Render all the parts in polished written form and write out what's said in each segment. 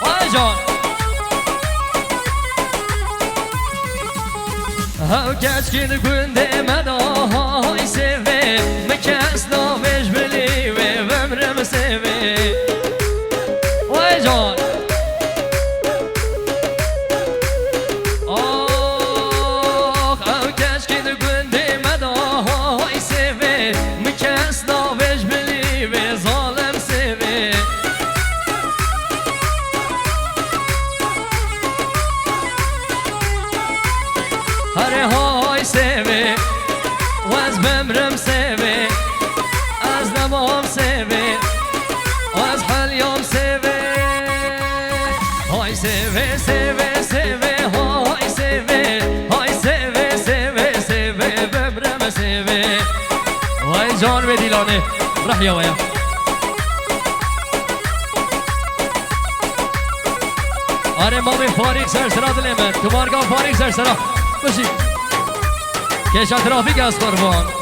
آی جان هاو کچ که گنده مداهای سوه مکس نامش بلیوه بمرم سوه آی جان جان به دیلانه رح یا ویا آره مامی فاریق سرسرا دل من تو مارگاه فاریق سرسرا باشی کشا ترافیک از قربان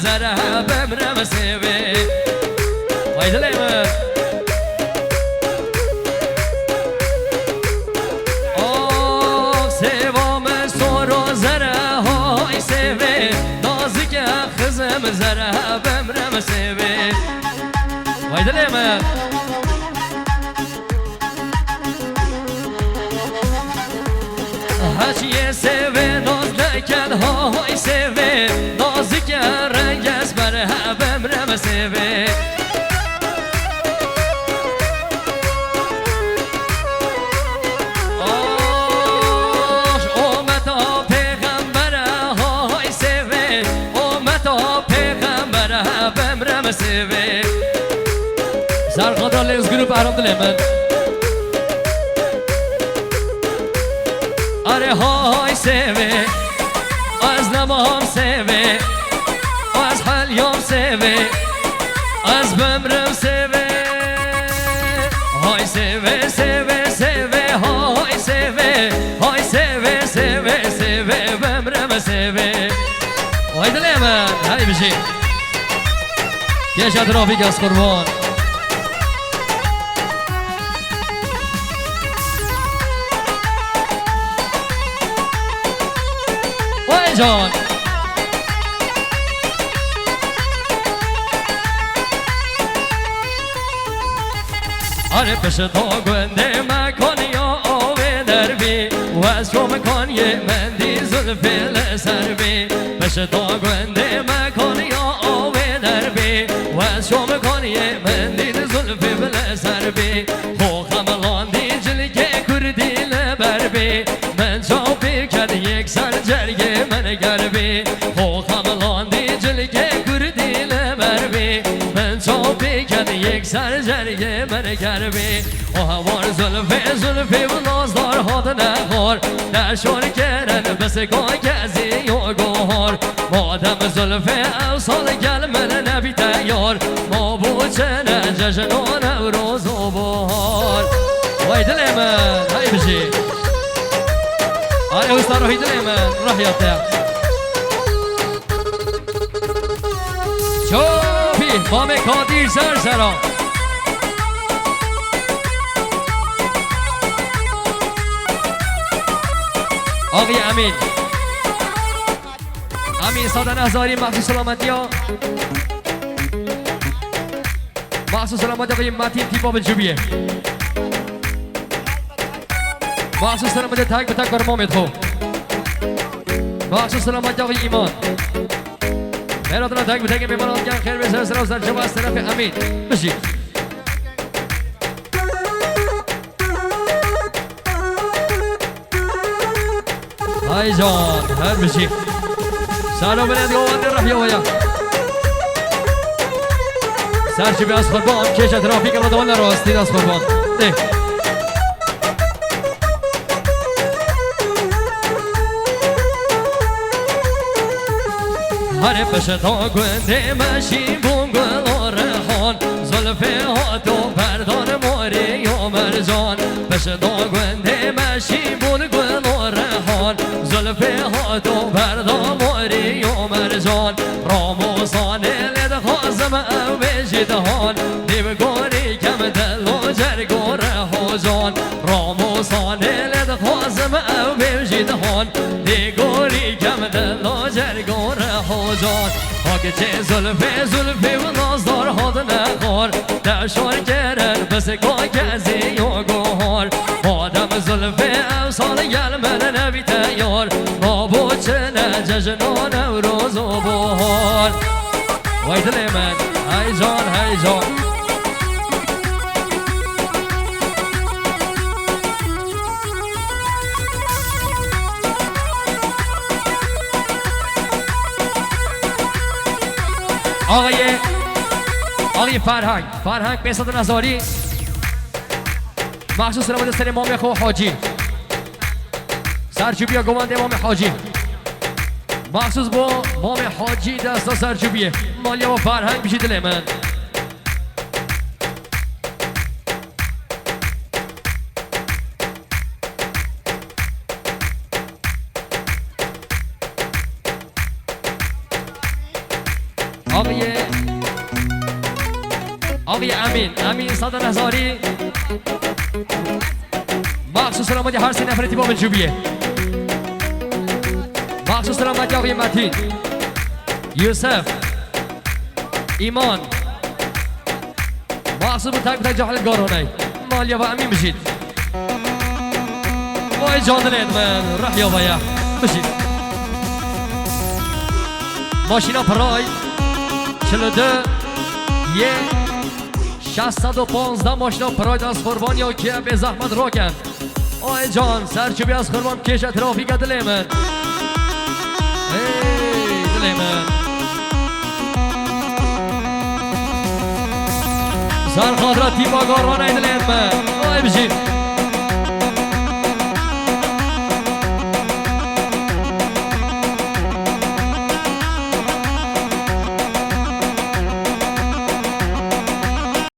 زره بمرم سوه وای دلیم آه سوام سور و زره های سوه نازک خزم زره بمرم سوه وای دلیم هچیه سوه ناز نکن های سوه نازک رنگ از بره بمرم سوه آش اومتا پیغمبره های سوه اومتا پیغمبره بمرم سوه سرقادر لیز گروپ ارام دل من آره های سوه از نمام سوه از حلیام سوه از بمرم سوه های سوه سوه سوه های سوه های سوه سوه سوه بمرم سوه وای دل من هی بشی کشا ترافیک از قربان وای جان آره پشت ها گنده مکن یا آوه دربی و از شو مکن یه مندی زلفی لسر بی پشت ها گنده مکن یا آوه دربی و از شو مکن یه مندی زلفی لسر بی خوخم لاندی جلگه کردی لبر بی من چاپی کرد یک سر جرگه من گربی خوخم لاندی جلگه کردی لبر بی من چاپی کرد یک سر جرگه من گربی و هوار زلفه زلفه و نازدار هات نخور در شور کرن بس گاه کزی و گوهار مادم زلفه او سال گل من نبی تیار ما بوچن جشن و نوروز و بهار وای دل من هی بشی آره اوستا روحی دل من راه یافته چوبی مام کادیر سر سرا آقای امین امین سادن هزاری مخصوص سلامتی ها مخصوص سلامتی آقای متین تیپا به جوبیه مخصوص سلامتی تک به تک برمامت خو مخصوص سلامتی آقای ایمان میرادنا تک به تک میمانان کن خیر بسر سر و سر جوا از طرف امین بشید های جان هر بشی سلام بلند گوانده رحیه ویا سرچی به از خوربان کش ترافیک الله دوان راستید از خوربان ده هر پشتا گنده مشی بونگل و رخان زلفی ها تو پردان موری و مرجان بشتا گنده مشی بول گل و رحان زلفی ها تو پردان موری و مرجان راموسان لد خازم او بجدهان دیو گوری کم دل و جرگو رهوزان راموسان لد خازم او بجدهان دی گوری کم دل و جرگو رهوزان که چه زلفی و نازدار هاد نخور دشار کرن بس کازی و گوهار آدم زلفی امسال گلمن نبی تیار نابود چنه جشن و نوروز و بهار وای دل من های جان های جان آقای فرهنگ پیسات نظاری مخصوص رمضان سر امام خو حاجی سرچوبی گوانده امام حاجی مخصوص با امام حاجی دستا سرچوبیه مالیا و فرهنگ بشید دل من آقای امین صدر هزاری مخصوص رامدی هر سی نفرتی با منجوبیه مخصوص رامدی آقای متین یوسف ایمان مخصوص تک تک جاحل گارونای مالیا و امین بشید وای جان دلید من رح یا بایا بشید ماشینا پرای 42 یه 615 ماشینا پراید از قربان یا که به زحمت را کن آی جان سرچوبی از قربان کش ترافیک دل من ای دل من سر خاطرات تیم آگارانه دل من آی بشید